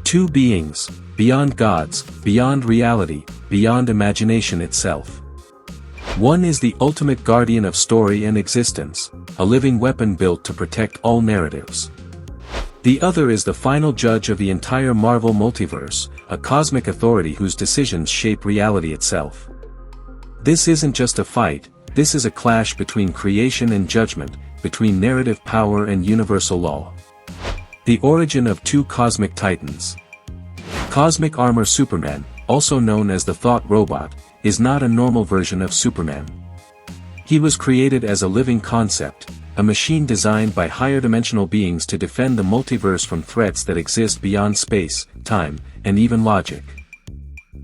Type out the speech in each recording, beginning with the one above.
Two beings, beyond gods, beyond reality, beyond imagination itself. One is the ultimate guardian of story and existence, a living weapon built to protect all narratives. The other is the final judge of the entire Marvel multiverse, a cosmic authority whose decisions shape reality itself. This isn't just a fight, this is a clash between creation and judgment, between narrative power and universal law. The origin of two cosmic titans. Cosmic Armor Superman, also known as the Thought Robot, is not a normal version of Superman. He was created as a living concept, a machine designed by higher-dimensional beings to defend the multiverse from threats that exist beyond space, time, and even logic.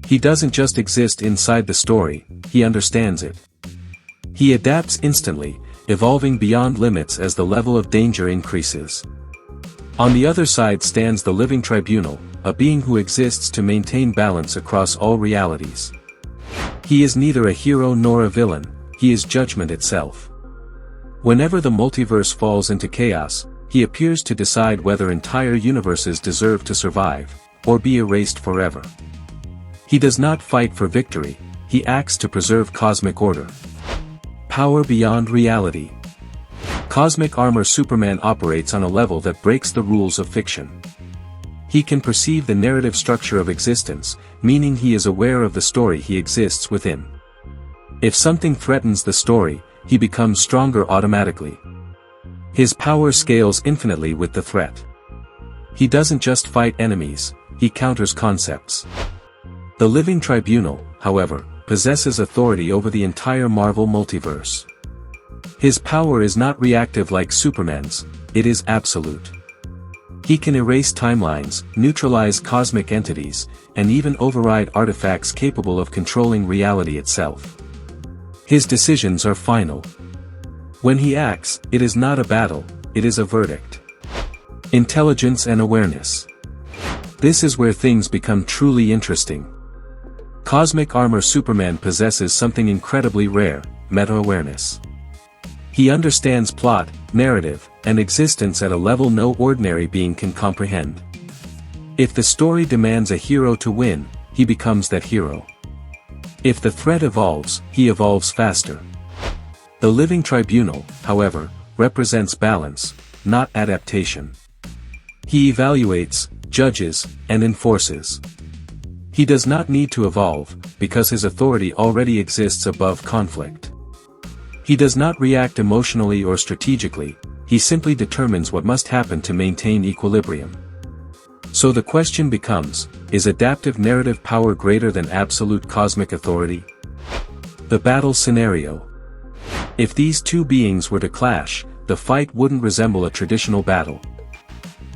He doesn't just exist inside the story, he understands it. He adapts instantly, evolving beyond limits as the level of danger increases. On the other side stands the Living Tribunal, a being who exists to maintain balance across all realities. He is neither a hero nor a villain, he is judgment itself. Whenever the multiverse falls into chaos, he appears to decide whether entire universes deserve to survive, or be erased forever. He does not fight for victory, he acts to preserve cosmic order. Power beyond reality. Cosmic Armor Superman operates on a level that breaks the rules of fiction. He can perceive the narrative structure of existence, meaning he is aware of the story he exists within. If something threatens the story, he becomes stronger automatically. His power scales infinitely with the threat. He doesn't just fight enemies, he counters concepts. The Living Tribunal, however, possesses authority over the entire Marvel multiverse. His power is not reactive like Superman's, it is absolute. He can erase timelines, neutralize cosmic entities, and even override artifacts capable of controlling reality itself. His decisions are final. When he acts, it is not a battle, it is a verdict. Intelligence and awareness. This is where things become truly interesting. Cosmic Armor Superman possesses something incredibly rare, meta-awareness. He understands plot, narrative, and existence at a level no ordinary being can comprehend. If the story demands a hero to win, he becomes that hero. If the threat evolves, he evolves faster. The Living Tribunal, however, represents balance, not adaptation. He evaluates, judges, and enforces. He does not need to evolve, because his authority already exists above conflict. He does not react emotionally or strategically, he simply determines what must happen to maintain equilibrium. So the question becomes, is adaptive narrative power greater than absolute cosmic authority? The battle scenario. If these two beings were to clash, the fight wouldn't resemble a traditional battle.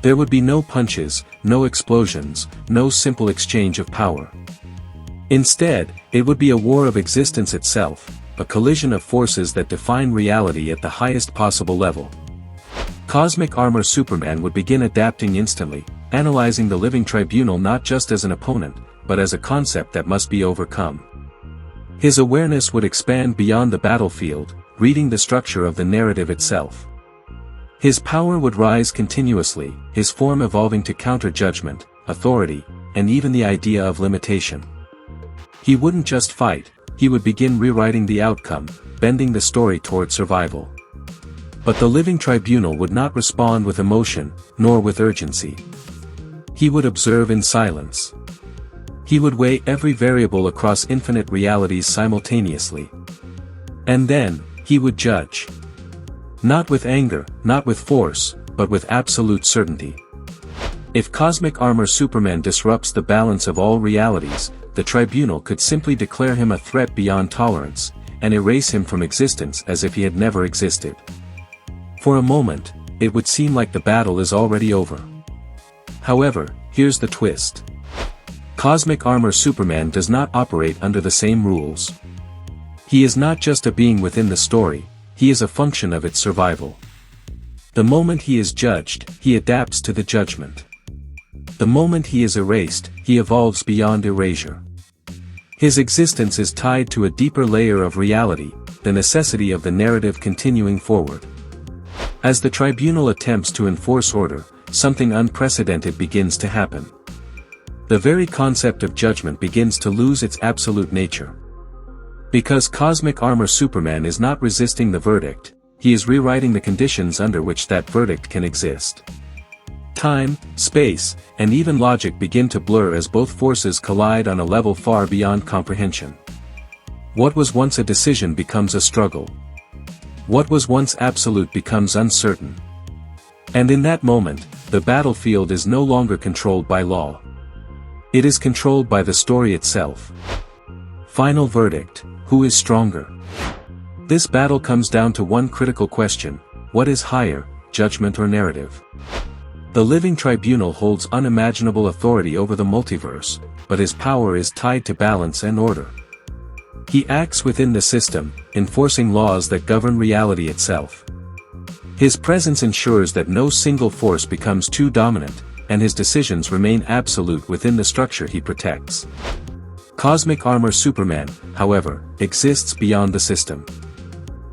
There would be no punches, no explosions, no simple exchange of power. Instead, it would be a war of existence itself, a collision of forces that define reality at the highest possible level. Cosmic Armor Superman would begin adapting instantly, analyzing the Living Tribunal not just as an opponent, but as a concept that must be overcome. His awareness would expand beyond the battlefield, reading the structure of the narrative itself. His power would rise continuously, his form evolving to counter judgment, authority, and even the idea of limitation. He wouldn't just fight, he would begin rewriting the outcome, bending the story toward survival. But the Living Tribunal would not respond with emotion, nor with urgency. He would observe in silence. He would weigh every variable across infinite realities simultaneously. And then, he would judge. Not with anger, not with force, but with absolute certainty. If Cosmic Armor Superman disrupts the balance of all realities, the Tribunal could simply declare him a threat beyond tolerance, and erase him from existence as if he had never existed. For a moment, it would seem like the battle is already over. However, here's the twist. Cosmic Armor Superman does not operate under the same rules. He is not just a being within the story, he is a function of its survival. The moment he is judged, he adapts to the judgment. The moment he is erased, he evolves beyond erasure. His existence is tied to a deeper layer of reality, the necessity of the narrative continuing forward. As the Tribunal attempts to enforce order, something unprecedented begins to happen. The very concept of judgment begins to lose its absolute nature. Because Cosmic Armor Superman is not resisting the verdict, he is rewriting the conditions under which that verdict can exist. Time, space, and even logic begin to blur as both forces collide on a level far beyond comprehension. What was once a decision becomes a struggle. What was once absolute becomes uncertain. And in that moment, the battlefield is no longer controlled by law. It is controlled by the story itself. Final verdict: who is stronger? This battle comes down to one critical question: what is higher, judgment or narrative? The Living Tribunal holds unimaginable authority over the multiverse, but his power is tied to balance and order. He acts within the system, enforcing laws that govern reality itself. His presence ensures that no single force becomes too dominant, and his decisions remain absolute within the structure he protects. Cosmic Armor Superman, however, exists beyond the system.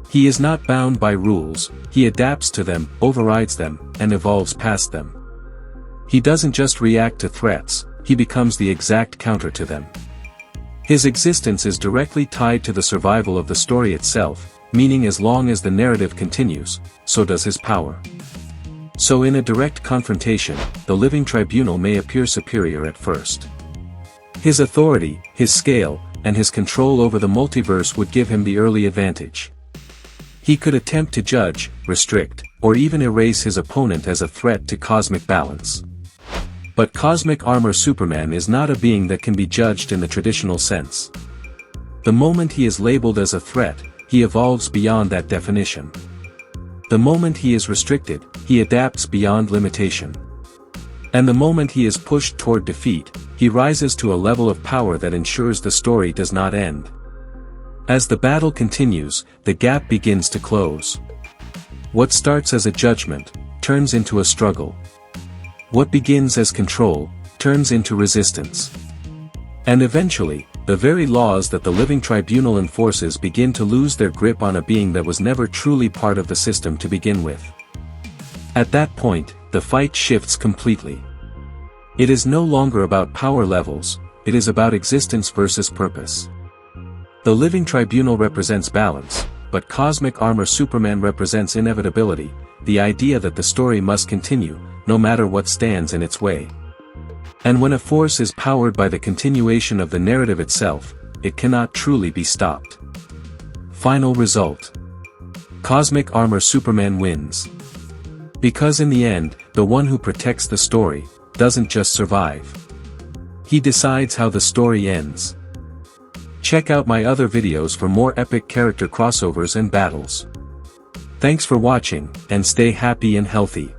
He is not bound by rules, he adapts to them, overrides them, and evolves past them. He doesn't just react to threats, he becomes the exact counter to them. His existence is directly tied to the survival of the story itself, meaning as long as the narrative continues, so does his power. So in a direct confrontation, the Living Tribunal may appear superior at first. His authority, his scale, and his control over the multiverse would give him the early advantage. He could attempt to judge, restrict, or even erase his opponent as a threat to cosmic balance. But Cosmic Armor Superman is not a being that can be judged in the traditional sense. The moment he is labeled as a threat, he evolves beyond that definition. The moment he is restricted, he adapts beyond limitation. And the moment he is pushed toward defeat, he rises to a level of power that ensures the story does not end. As the battle continues, the gap begins to close. What starts as a judgment, turns into a struggle. What begins as control, turns into resistance. And eventually, the very laws that the Living Tribunal enforces begin to lose their grip on a being that was never truly part of the system to begin with. At that point, the fight shifts completely. It is no longer about power levels, it is about existence versus purpose. The Living Tribunal represents balance, but Cosmic Armor Superman represents inevitability, the idea that the story must continue, no matter what stands in its way. And when a force is powered by the continuation of the narrative itself, it cannot truly be stopped. Final result: Cosmic Armor Superman wins. Because in the end, the one who protects the story doesn't just survive. He decides how the story ends. Check out my other videos for more epic character crossovers and battles. Thanks for watching, and stay happy and healthy.